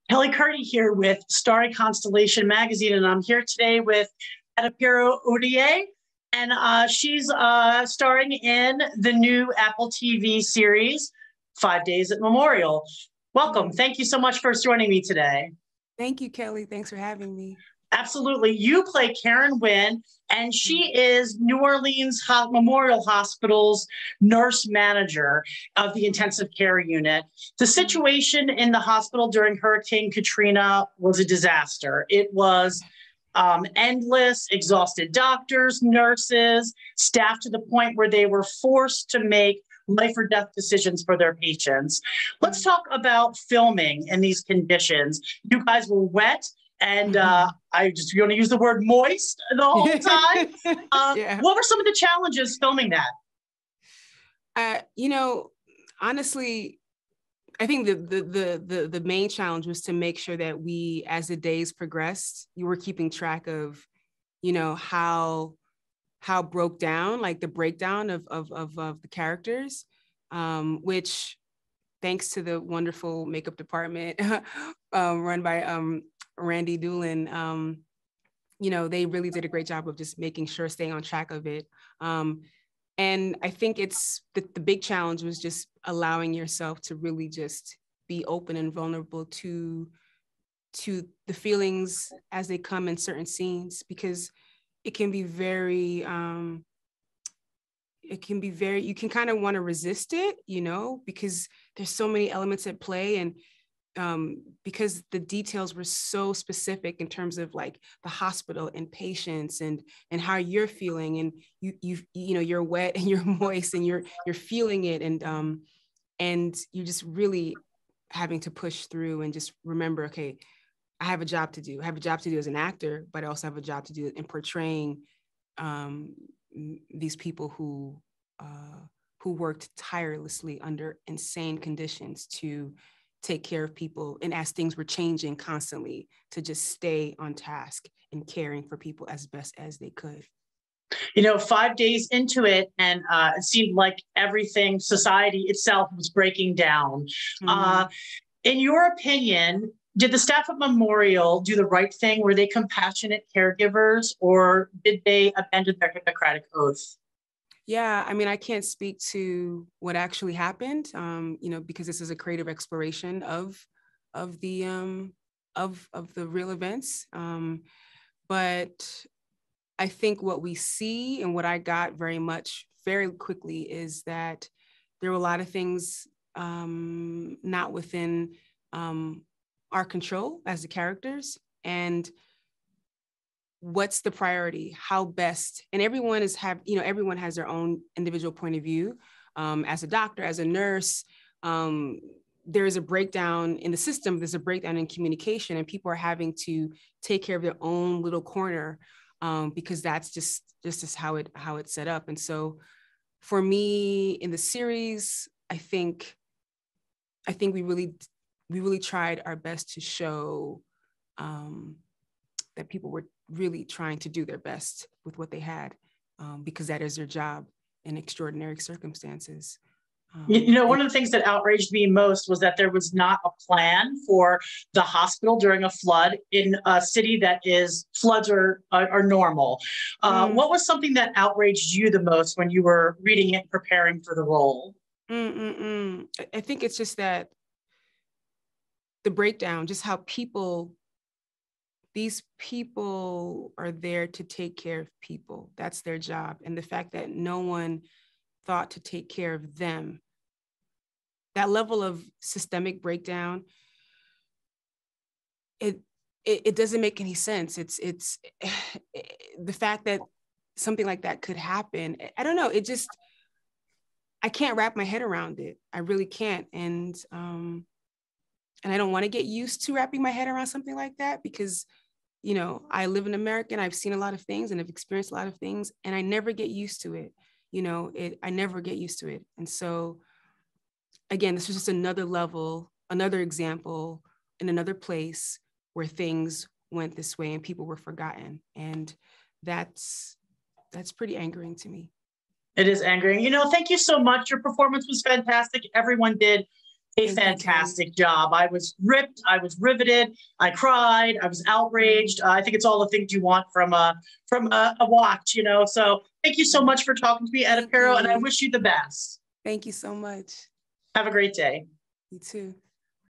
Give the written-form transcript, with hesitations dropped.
Kelly Carty here with Starry Constellation Magazine, and I'm here today with Adepero Oduye, and she's starring in the new Apple TV series, 5 Days at Memorial. Welcome. Thank you so much for joining me today. Thank you, Kelly. Thanks for having me. Absolutely. You play Karen Wynn, and she is New Orleans Memorial Hospital's nurse manager of the intensive care unit. The situation in the hospital during Hurricane Katrina was a disaster. It was endless, exhausted doctors, nurses, staff to the point where they were forced to make life or death decisions for their patients. Let's talk about filming in these conditions. You guys were wet. And I just want to use the word moist the whole time. Yeah. What were some of the challenges filming that? Honestly, I think the main challenge was to make sure that we, as the days progressed, you were keeping track of, how broke down, like the breakdown of the characters, which, thanks to the wonderful makeup department run by Randy Doolin, they really did a great job of just making sure, staying on track of it. And I think it's the big challenge was just allowing yourself to really just be open and vulnerable to the feelings as they come in certain scenes, because it can be very, you can kind of want to resist it, because there's so many elements at play, and because the details were so specific in terms of like the hospital and patients and how you're feeling, and you're wet and you're moist and you're feeling it, and you're just really having to push through and just remember, okay, I have a job to do. I have a job to do as an actor, but I also have a job to do in portraying these people who worked tirelessly under insane conditions to take care of people, and as things were changing constantly, to just stay on task and caring for people as best as they could. 5 days into it, and it seemed like everything, society itself, was breaking down. In your opinion, did the staff of Memorial do the right thing? Were they compassionate caregivers, or did they abandon their Hippocratic oath? Yeah, I mean, I can't speak to what actually happened, because this is a creative exploration of the real events. But I think what we see, and what I got very quickly, is that there were a lot of things not within our control as the characters, and what's the priority, how best, and everyone has their own individual point of view. As a doctor, as a nurse, there is a breakdown in the system, there's a breakdown in communication, and people are having to take care of their own little corner, because that's just how it's set up. And so for me in the series, I think we really tried our best to show that people were really trying to do their best with what they had, because that is their job in extraordinary circumstances. One of the things that outraged me most was that there was not a plan for the hospital during a flood in a city that floods are normal. What was something that outraged you the most when you were reading it, preparing for the role? I think it's just that the breakdown, just how these people are there to take care of people. That's their job. And the fact that no one thought to take care of them, that level of systemic breakdown, it doesn't make any sense. It's the fact that something like that could happen. I don't know. I can't wrap my head around it. I really can't. And I don't want to get used to wrapping my head around something like that, because I live in America and I've seen a lot of things and I've experienced a lot of things, and I never get used to it. I never get used to it. And so, again, this was just another level, another example in another place where things went this way and people were forgotten. And that's pretty angering to me. It is angering. Thank you so much. Your performance was fantastic. Everyone did a fantastic job. I was ripped. I was riveted. I cried. I was outraged. I think it's all the things you want from a watch, you know. So thank you so much for talking to me, Adepero, and I wish you the best. Thank you so much. Have a great day. You too.